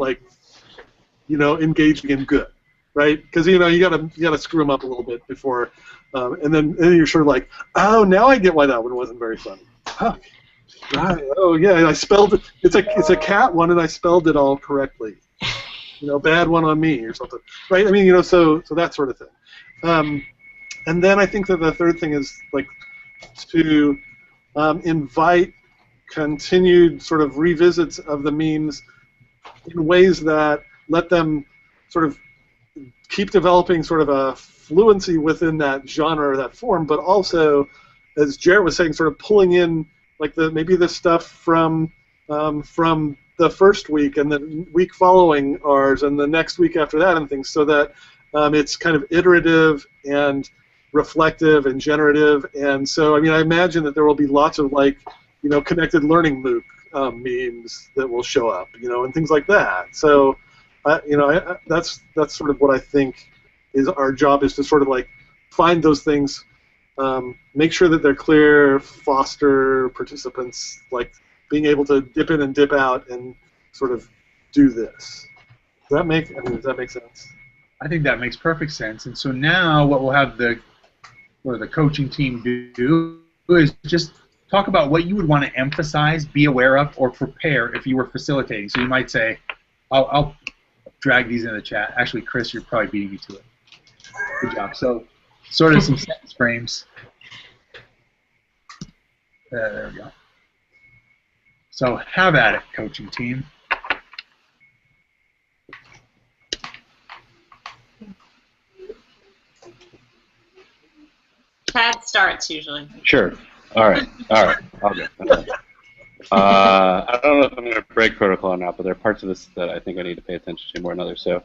engaging and good, right? Because you gotta screw them up a little bit before, and then you're sort of like, oh, now I get why that one wasn't very funny. Huh. Right. Oh yeah, I spelled it. It's a cat one, and I spelled it all correctly. Bad one on me or something, right? So that sort of thing. And then I think that the third thing is to invite continued sort of revisits of the memes in ways that let them sort of keep developing sort of a fluency within that genre or that form, but also, as Jarrett was saying, sort of pulling in maybe the stuff from the first week and the week following ours and the next week after that and things, so that it's kind of iterative and reflective and generative. And so, I imagine that there will be lots of connected learning MOOC memes that will show up, and things like that. So, that's sort of what I think is our job, is to sort of find those things, make sure that they're clear, foster participants being able to dip in and dip out and sort of do this. Does that make sense? I think that makes perfect sense. And so now what we'll have the coaching team do is just talk about what you would want to emphasize, be aware of, or prepare if you were facilitating. So you might say, I'll drag these in the chat. Actually, Chris, you're probably beating me to it. Good job. So sort of some sentence frames. There we go. So have at it, coaching team. Chad starts usually. Sure. All right. I'll go. I don't know if I'm going to break protocol or not, but there are parts of this that I think I need to pay attention to more than others. So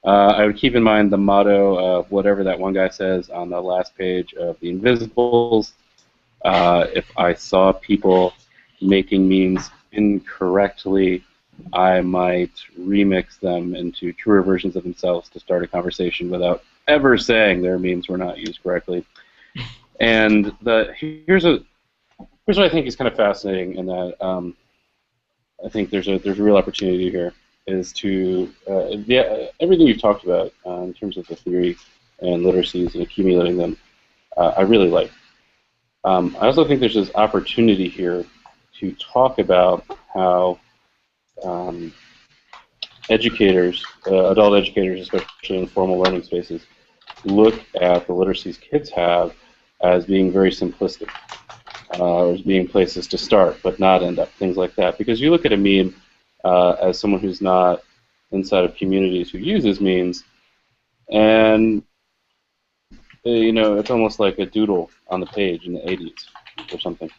I would keep in mind the motto of whatever that one guy says on the last page of the Invisibles. If I saw people making memes incorrectly, I might remix them into truer versions of themselves to start a conversation without ever saying their memes were not used correctly. And here's what I think is kind of fascinating, in that I think there's a real opportunity here, is to everything you've talked about in terms of the theory and literacies and accumulating them, I really like. I also think there's this opportunity here to talk about how educators, adult educators, especially in formal learning spaces, look at the literacies kids have as being very simplistic, as being places to start but not end up, things like that. Because you look at a meme as someone who's not inside of communities who uses memes, and it's almost like a doodle on the page in the 80s or something.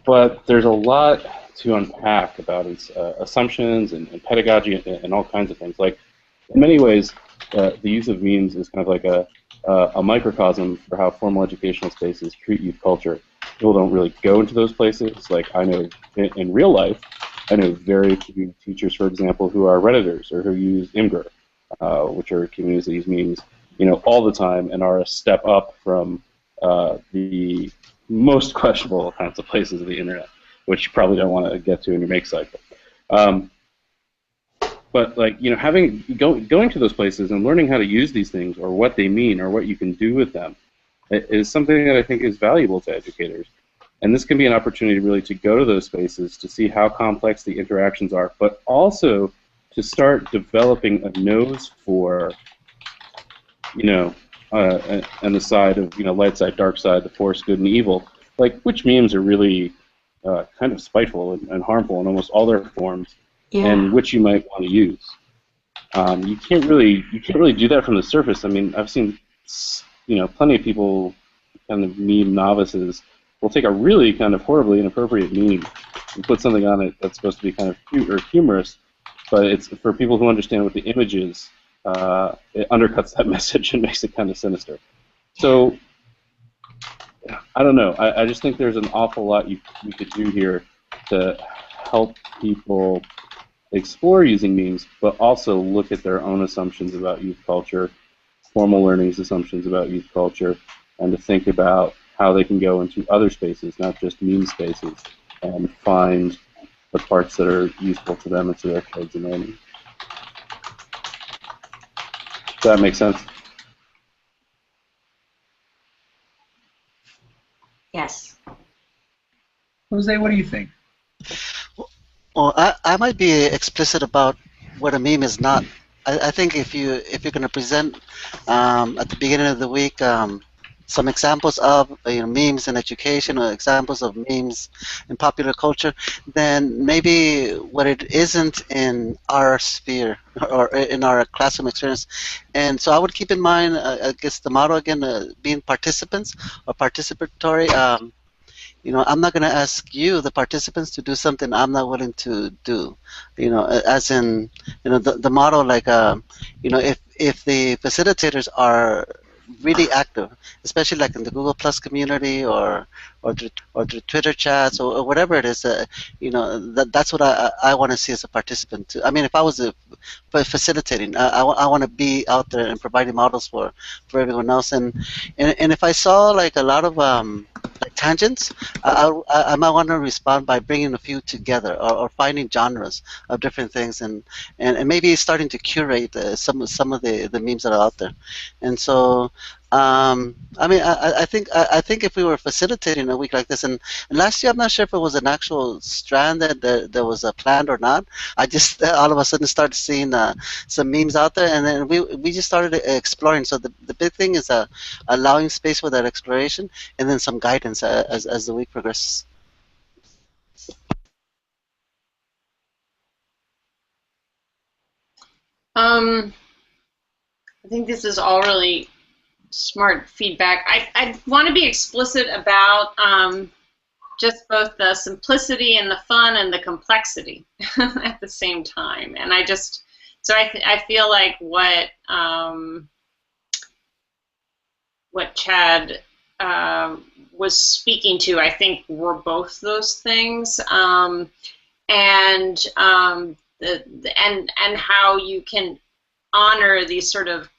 But there's a lot to unpack about its assumptions and pedagogy and all kinds of things. Like, in many ways, the use of memes is kind of like a microcosm for how formal educational spaces treat youth culture. People don't really go into those places. Like, I know in real life, I know very few teachers, for example, who are Redditors or who use Imgur, which are communities that use memes, all the time and are a step up from the most questionable kinds of places of the internet, which you probably don't want to get to in your make cycle. But going to those places and learning how to use these things, or what they mean, or what you can do with them, is something that I think is valuable to educators. And this can be an opportunity really to go to those spaces to see how complex the interactions are, but also to start developing a nose for, and the side of, light side, dark side, the force, good and evil, like which memes are really kind of spiteful and harmful in almost all their forms. Yeah. And which you might want to use. You can't really do that from the surface. I mean, I've seen plenty of people, kind of meme novices, will take a really kind of horribly inappropriate meme and put something on it that's supposed to be kind of cute or humorous, but it's for people who understand what the image is. It undercuts that message and makes it kind of sinister. So I don't know. I just think there's an awful lot you could do here to help people explore using memes, but also look at their own assumptions about youth culture, formal learning's assumptions about youth culture, and to think about how they can go into other spaces, not just meme spaces, and find the parts that are useful to them and to their kids and learning. Does that make sense? Yes. Jose, what do you think? Well, I might be explicit about what a meme is not. I think if you're going to present at the beginning of the week some examples of memes in education or examples of memes in popular culture, then maybe what it isn't in our sphere or in our classroom experience. And so I would keep in mind, I guess the motto again, being participants or participatory. I'm not going to ask you, the participants, to do something I'm not willing to do. As in, the model, like, if the facilitators are really active, especially like in the Google Plus community or through Twitter chats or whatever it is, that's what I want to see as a participant too. I mean, if I was facilitating, I want to be out there and providing models for everyone else. And if I saw like a lot of like tangents, I might want to respond by bringing a few together, or finding genres of different things, and maybe starting to curate some of the memes that are out there. And so, I mean, I think if we were facilitating a week like this, and last year I'm not sure if it was an actual strand that was planned or not. I just all of a sudden started seeing some memes out there, and then we just started exploring. So the big thing is allowing space for that exploration, and then some guidance as the week progresses. I think this is all really smart feedback. I want to be explicit about just both the simplicity and the fun and the complexity at the same time. And I feel like what Chad was speaking to, I think, were both those things, and how you can honor these sort of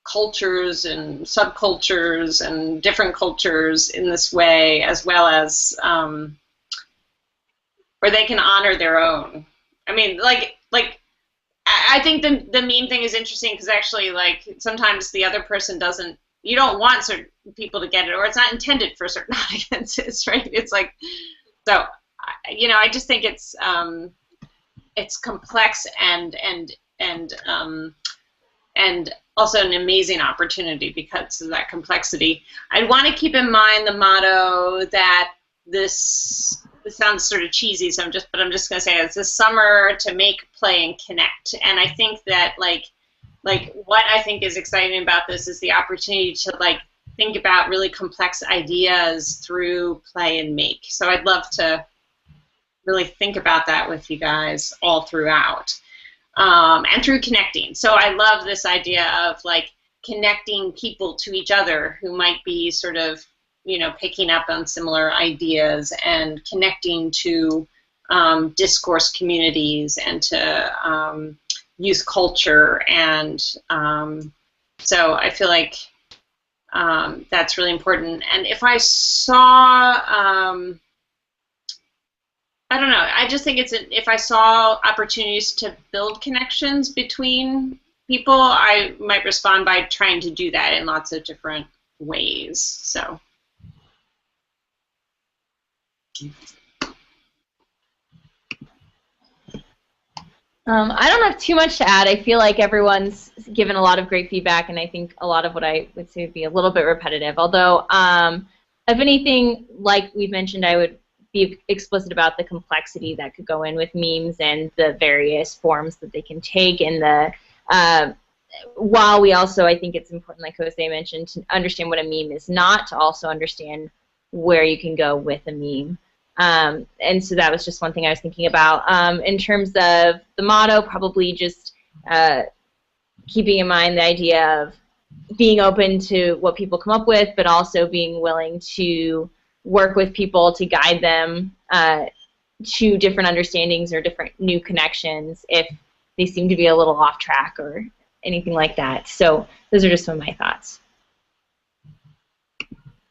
cultures and subcultures and different cultures in this way, as well as where they can honor their own. I mean, like I think the meme thing is interesting because actually, like, sometimes the other person doesn't. You don't want certain people to get it, or it's not intended for certain audiences, right? It's like, so, you know, I just think it's complex and also an amazing opportunity because of that complexity. I'd want to keep in mind the motto that this sounds sort of cheesy, so I'm just going to say it's the summer to make, play, and connect. And I think that like what I think is exciting about this is the opportunity to like think about really complex ideas through play and make. So I'd love to really think about that with you guys all throughout. And through connecting. So I love this idea of like connecting people to each other who might be sort of, you know, picking up on similar ideas and connecting to discourse communities and to youth culture. And so I feel like that's really important. And if I saw I don't know. I just think if I saw opportunities to build connections between people, I might respond by trying to do that in lots of different ways. So. I don't have too much to add. I feel like everyone's given a lot of great feedback, and I think a lot of what I would say would be a little bit repetitive. Although, if anything, like we've mentioned, I would be explicit about the complexity that could go in with memes and the various forms that they can take. And while we also, I think it's important, like Jose mentioned, to understand what a meme is not, to also understand where you can go with a meme. And so that was just one thing I was thinking about. In terms of the motto, probably just keeping in mind the idea of being open to what people come up with, but also being willing to work with people to guide them to different understandings or different new connections if they seem to be a little off track or anything like that. So those are just some of my thoughts.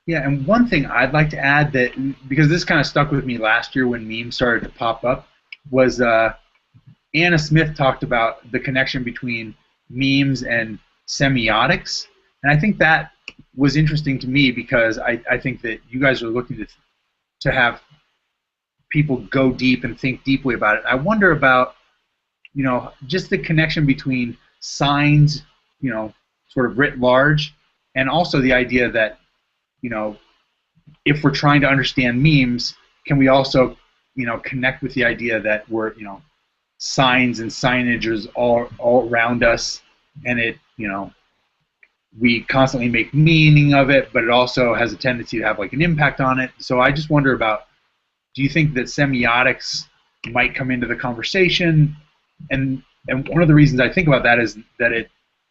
Yeah, and one thing I'd like to add, that because this kind of stuck with me last year when memes started to pop up, was Anna Smith talked about the connection between memes and semiotics, and I think that was interesting to me because I think that you guys are looking to have people go deep and think deeply about it. I wonder about, you know, just the connection between signs, you know, sort of writ large, and also the idea that, you know, if we're trying to understand memes, can we also, you know, connect with the idea that we're, you know, signs and signage is all around us, and it, you know, we constantly make meaning of it, but it also has a tendency to have like an impact on it. So I just wonder about, do you think that semiotics might come into the conversation? And one of the reasons I think about that is that it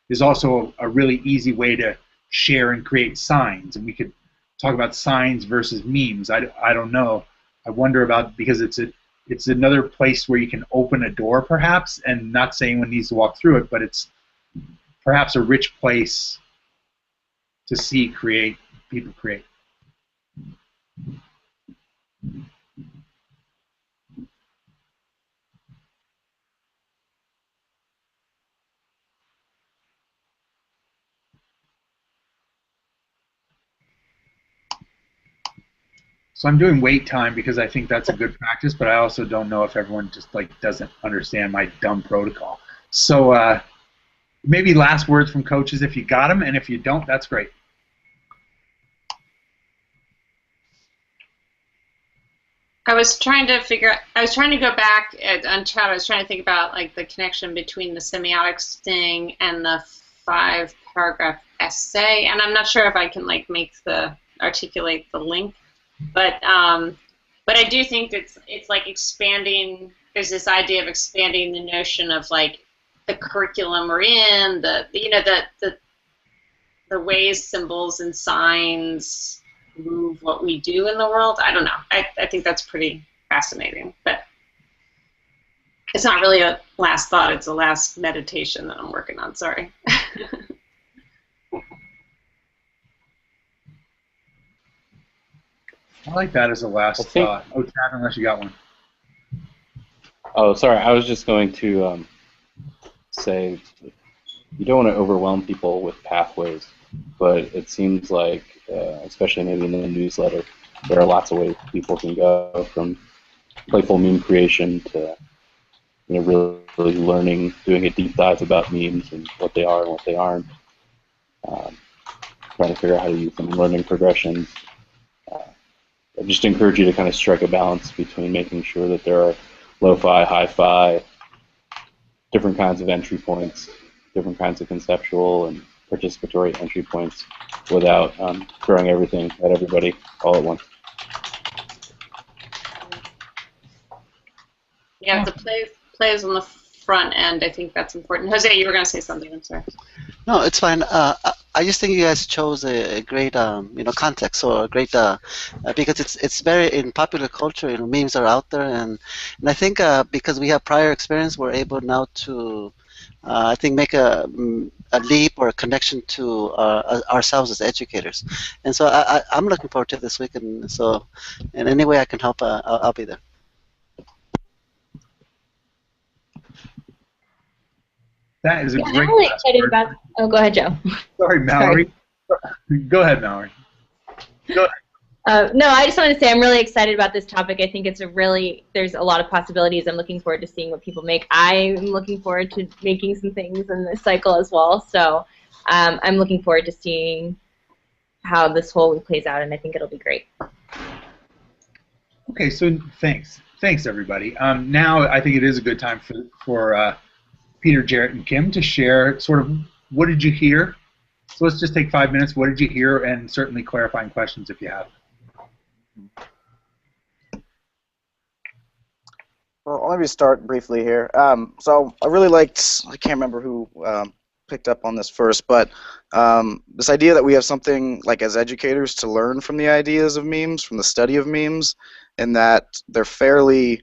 is also a really easy way to share and create signs, and we could talk about signs versus memes. I don't know. I wonder about, because it's another place where you can open a door perhaps, and not saying one needs to walk through it, but it's perhaps a rich place to see create people create. So I'm doing wait time because I think that's a good practice, but I also don't know if everyone just like doesn't understand my dumb protocol. So maybe last words from coaches if you got them, and if you don't, that's great. I was trying to go back on chat. I was trying to think about like the connection between the semiotics thing and the 5-paragraph essay, and I'm not sure if I can like articulate the link, but I do think it's like expanding. There's this idea of expanding the notion of like the curriculum we're in, the ways symbols and signs move what we do in the world. I don't know. I think that's pretty fascinating, but it's not really a last thought. It's a last meditation that I'm working on. Sorry. I like that as a last thought. Oh, Chad, unless you got one. Oh, sorry. I was just going to say you don't want to overwhelm people with pathways, but it seems like, especially maybe in the newsletter, there are lots of ways people can go from playful meme creation to really learning, doing a deep dive about memes and what they are and what they aren't. Trying to figure out how to use them in learning progressions. I just encourage you to kind of strike a balance between making sure that there are lo-fi, hi-fi, different kinds of entry points, different kinds of conceptual and participatory entry points without throwing everything at everybody all at once. Yeah, the plays on the front end. I think that's important. Jose, you were going to say something. I'm sorry. No, it's fine. I just think you guys chose a great, context, or a great, because it's very in popular culture. Memes are out there, and I think because we have prior experience, we're able now to, I think, make a leap or a connection to ourselves as educators. And so I'm looking forward to this week, and so in any way I can help, I'll be there. That is a great. I'm really excited about. Oh, go ahead, Joe. Sorry, Mallory. Go ahead, Mallory. Go ahead. No, I just wanted to say I'm really excited about this topic. I think there's a lot of possibilities. I'm looking forward to seeing what people make. I'm looking forward to making some things in this cycle as well. So I'm looking forward to seeing how this whole week plays out, and I think it'll be great. Okay, so thanks everybody. Now I think it is a good time for Peter, Jarrett, and Kim to share sort of what did you hear. So let's just take 5 minutes. What did you hear, and certainly clarifying questions if you have. Well, I'll maybe start briefly here. So I really liked, I can't remember who picked up on this first, but this idea that we have something like as educators to learn from the ideas of memes, from the study of memes, and that they're fairly,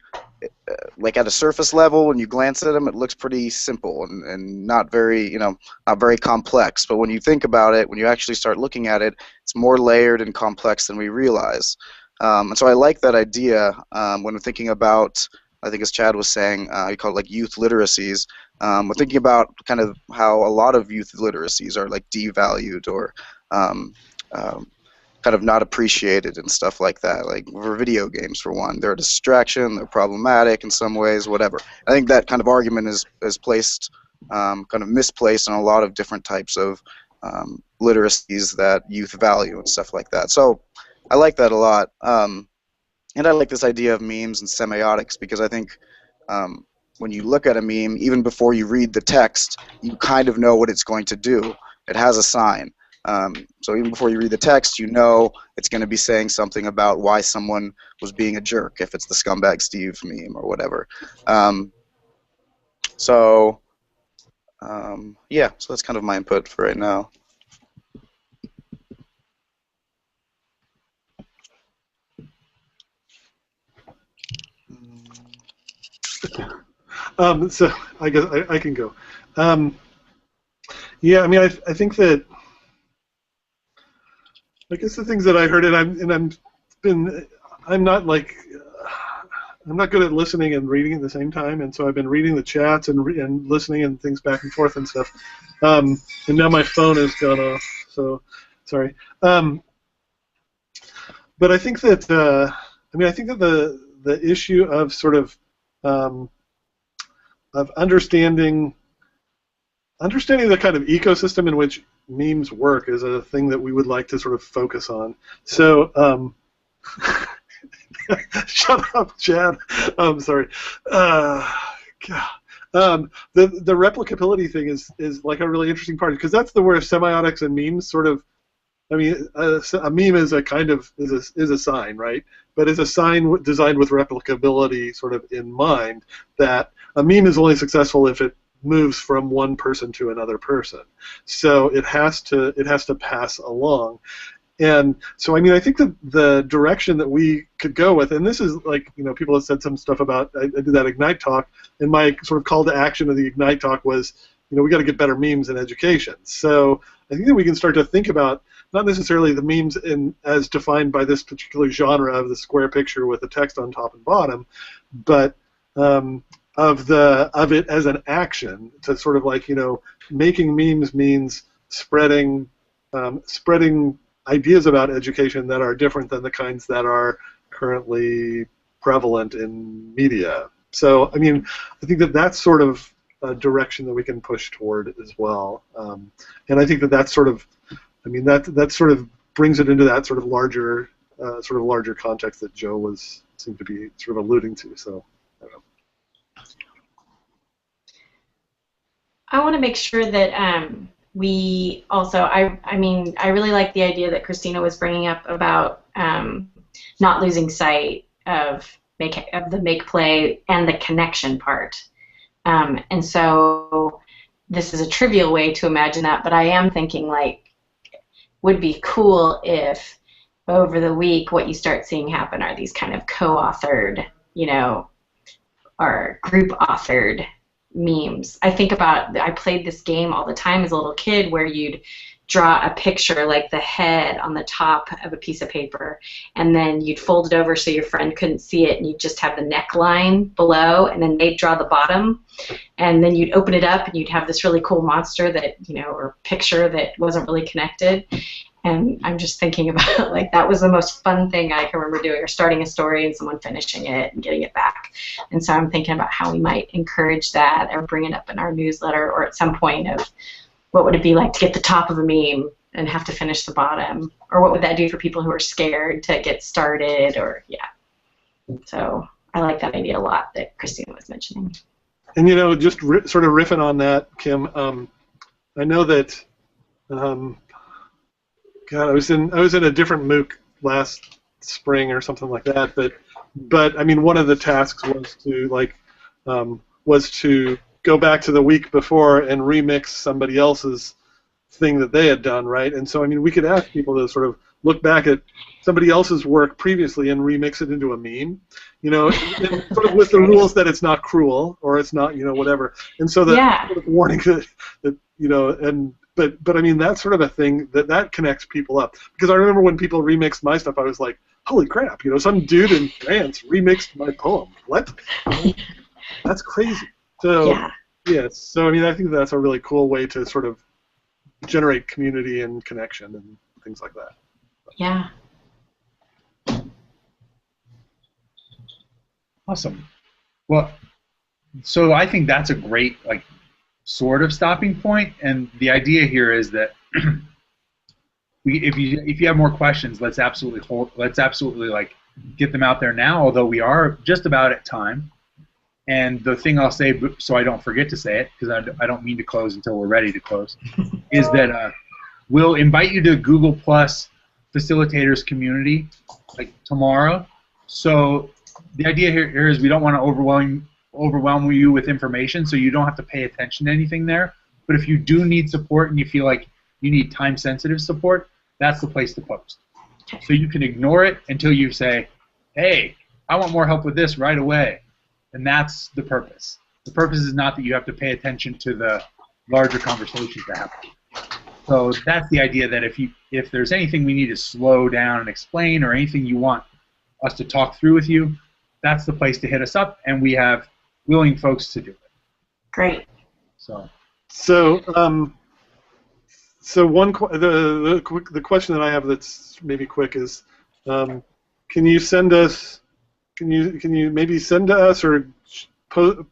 like at a surface level, when you glance at them, it looks pretty simple and not very, not very complex. But when you think about it, when you actually start looking at it, it's more layered and complex than we realize. And so I like that idea when we're thinking about, I think as Chad was saying, you call it like youth literacies. We're thinking about kind of how a lot of youth literacies are like devalued or kind of not appreciated and stuff like that. Like for video games, for one, they're a distraction, they're problematic in some ways, whatever. I think that kind of argument is placed, kind of misplaced in a lot of different types of literacies that youth value and stuff like that. So I like that a lot. And I like this idea of memes and semiotics because I think when you look at a meme, even before you read the text, you kind of know what it's going to do. It has a sign. So even before you read the text, you know it's going to be saying something about why someone was being a jerk, if it's the Scumbag Steve meme or whatever. Yeah, so that's kind of my input for right now. So I guess I can go. Yeah, I mean, I think that I guess the things that I heard, I'm not like. I'm not good at listening and reading at the same time, and so I've been reading the chats and listening and things back and forth and stuff. And now my phone has gone off, so sorry. But I think that I think that the issue of sort of understanding the kind of ecosystem in which memes work is a thing that we would like to sort of focus on. So. Shut up, Chad. I'm sorry. The replicability thing is like a really interesting part, because that's where semiotics and memes sort of. I mean, a meme is a kind of is a sign, right? But it's a sign designed with replicability sort of in mind. That a meme is only successful if it moves from one person to another person. So it has to pass along. And so, I mean, I think that the direction that we could go with, and this is like, people have said some stuff about, I did that Ignite talk, and my sort of call to action of the Ignite talk was, we got to get better memes in education. So I think that we can start to think about not necessarily the memes as defined by this particular genre of the square picture with the text on top and bottom, but of it as an action to sort of like, making memes means spreading ideas about education that are different than the kinds that are currently prevalent in media. So, I mean, I think that that's sort of a direction that we can push toward as well. And I think that that's sort of, I mean, that sort of brings it into that sort of larger context that Joe seemed to be sort of alluding to. So, I don't know. I want to make sure that we also, I mean, I really like the idea that Christina was bringing up about not losing sight of the make play and the connection part. And so this is a trivial way to imagine that, but I am thinking like, would be cool if over the week what you start seeing happen are these kind of co-authored, or group-authored memes. I think about, I played this game all the time as a little kid where you'd draw a picture like the head on the top of a piece of paper, and then you'd fold it over so your friend couldn't see it, and you'd just have the neckline below, and then they'd draw the bottom, and then you'd open it up and you'd have this really cool monster that, or picture that wasn't really connected. And I'm just thinking about, like, that was the most fun thing I can remember doing, or starting a story and someone finishing it and getting it back. And so I'm thinking about how we might encourage that or bring it up in our newsletter, or at some point of what would it be like to get the top of a meme and have to finish the bottom, or what would that do for people who are scared to get started, or, yeah. So I like that idea a lot that Christina was mentioning. And, just sort of riffing on that, Kim, I know that God, I was in a different MOOC last spring or something like that. But I mean, one of the tasks was to go back to the week before and remix somebody else's thing that they had done, right? And so I mean, we could ask people to sort of look back at somebody else's work previously and remix it into a meme, and sort of with the rules that it's not cruel or it's not, whatever. And so that sort of warning that and. But I mean, that's sort of a thing that connects people up. Because I remember when people remixed my stuff, I was like, holy crap, some dude in France remixed my poem. What? That's crazy. So, yes. So, I mean, I think that's a really cool way to sort of generate community and connection and things like that. Yeah. Awesome. Well, so I think that's a great, sort of stopping point, and the idea here is that if you have more questions, let's absolutely get them out there now. Although we are just about at time, and the thing I'll say, so I don't forget to say it, because I don't mean to close until we're ready to close, is that we'll invite you to Google Plus facilitators community tomorrow. So the idea here is we don't want to overwhelm you with information, so you don't have to pay attention to anything there. But if you do need support and you feel like you need time-sensitive support, that's the place to post. So you can ignore it until you say, hey, I want more help with this right away. And that's the purpose. The purpose is not that you have to pay attention to the larger conversations that happen. So that's the idea, that if there's anything we need to slow down and explain, or anything you want us to talk through with you, that's the place to hit us up, and we have willing folks to do it. Great. So the question that I have that's maybe quick is, can you send us? Can you maybe send to us, or send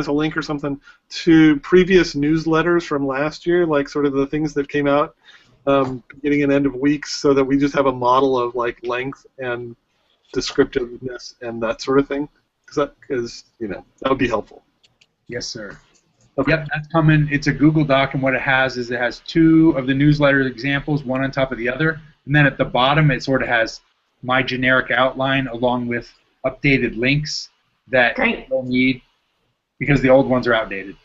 us a link or something to previous newsletters from last year, like sort of the things that came out beginning and end of weeks, so that we just have a model of like length and descriptiveness and that sort of thing, because that would be helpful. Yes, sir. Okay. Yep, that's coming. It's a Google Doc, and what it has is it has 2 of the newsletter examples, one on top of the other, and then at the bottom it sort of has my generic outline along with updated links that you'll need, because the old ones are outdated.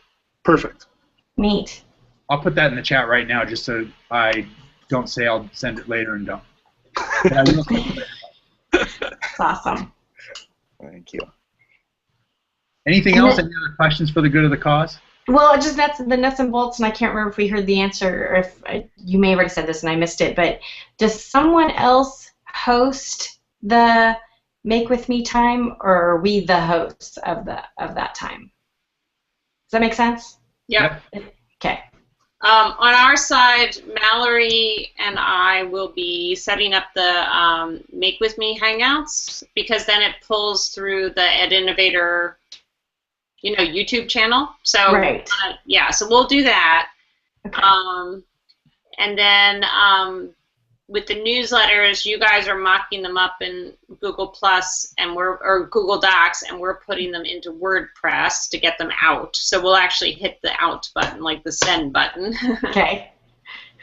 Perfect. Neat. I'll put that in the chat right now, just so I don't say I'll send it later and don't. But I will send it later. That's awesome. Thank you. Anything else? Any other questions for the good of the cause? Well, just that's the nuts and bolts, and I can't remember if we heard the answer, or if you may have already said this and I missed it, but does someone else host the Make With Me time, or are we the hosts of that time? Does that make sense? Yep. Okay. On our side, Mallory and I will be setting up the Make With Me Hangouts, because then it pulls through the Ed Innovator, YouTube channel. So right. So we'll do that. Okay. And then with the newsletters, you guys are mocking them up in Google Plus or Google Docs, and we're putting them into WordPress to get them out. So we'll actually hit the out button, like the send button. Okay.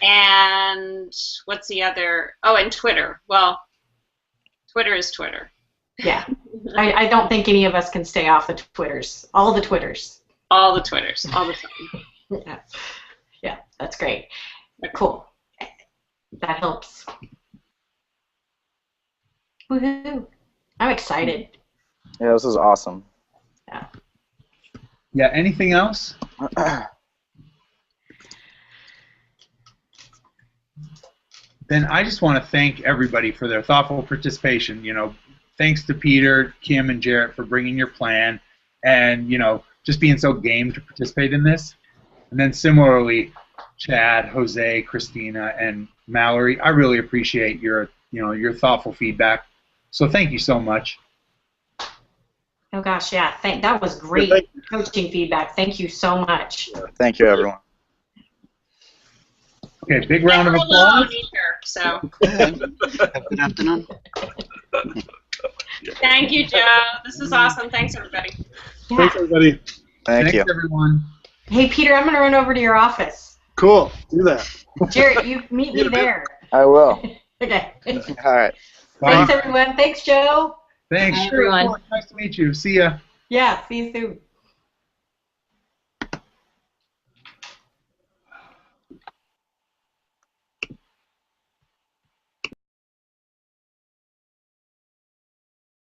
And what's the other? Oh, and Twitter. Well, Twitter is Twitter. Yeah. I don't think any of us can stay off the Twitters. All the Twitters. All the Twitters. All the time. Yeah, that's great. Cool. That helps. Woohoo! I'm excited. Yeah, this is awesome. Yeah. Yeah, anything else? Then I just want to thank everybody for their thoughtful participation. Thanks to Peter, Kim, and Jarrett for bringing your plan, and just being so game to participate in this. And then similarly, Chad, Jose, Christina, and Mallory, I really appreciate your thoughtful feedback. So thank you so much. Oh gosh, yeah. That was great coaching feedback. Thank you so much. Thank you, everyone. Okay, big round of applause. So. Good afternoon. Thank you, Joe. This is awesome. Thanks, everybody. Yeah. Thanks, everybody. Thanks, everyone. Hey, Peter, I'm going to run over to your office. Cool. Do that. Jarrett, you meet me there. I will. Okay. All right. Thanks, everyone. Thanks, Joe. Thanks, Bye, everyone. Nice to meet you. See ya. Yeah, see you soon.